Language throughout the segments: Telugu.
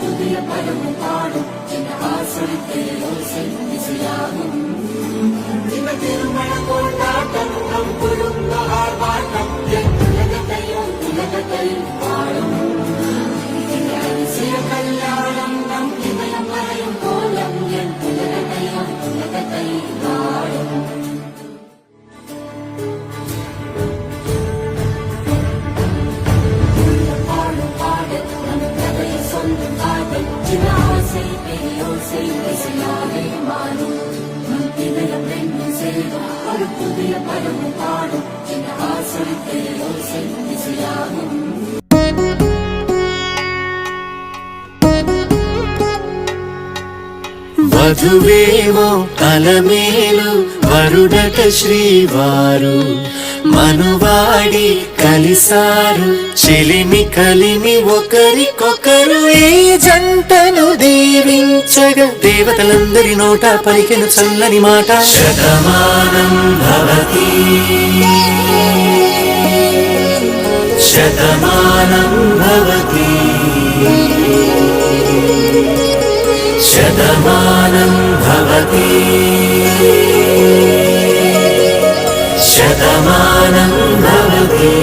புதிய பருவ பாடும் சின்ன ஆசரித்தே யோசை திசையாகும் இந்த திருமண கொண்டாட்டம் நம் குடும்ப ஆர்ப்பாட்டம் என் உலகத்தையும் பாடும் இந்த அதிசய கல்யாணம் நம் இதயம் வரையும் கோலம் என் உலகத்தையும் பாடும் புதிய பருவ பாடும் சின்ன ஆசரித்தே யோசை திசையாகும் వధువేమో అలమేలు వరుడట శ్రీవారు మనువాడి కలిసారు చెలిమి కలిమి ఒకరికొకరు ఈ జంటను దీవించగా దేవతలందరి నోట పలికెను చల్లని మాట శతమానం భవతి శతమానం భవతి శతమానం భవతి శతమానం భవతి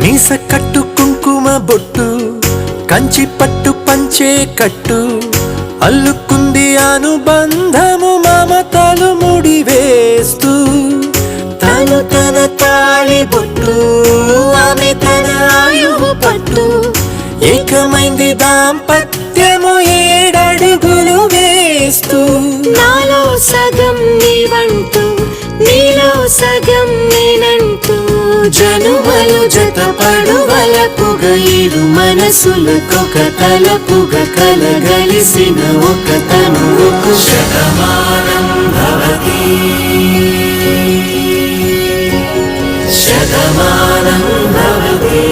మీస కట్టు కుంకుమ బొట్టు కంచి పట్టు పంచే కట్టు అల్లుకుంది అనుబంధము మమతలు ముడివేస్తూ తను తన తాళి బొట్టు ఆమె తన ఆయువు పట్టు ఏకమైంది దాంపత్యము 7 అడుగులు వేస్తూ నాలో సగం నీవంటూ నీలో సగం నేనంటూ జనుమలు జతపడువలపుగ ఇరు మనసులకొక తలపుగ కలగలిసిన ఒక తనువుకు శతమానం భవతి శతమానం భవతి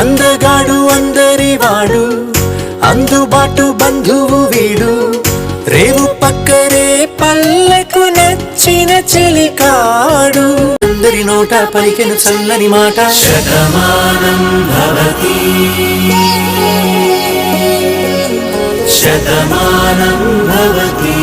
అందగాడు అందరివాడు అందుబాటు బంధువు వీడు రేవు పక్కరే పల్లెకు నచ్చిన చెలికాడు అందరి నోట పలికెను చల్లని మాట శతమానం భవతి శతమానం భవతి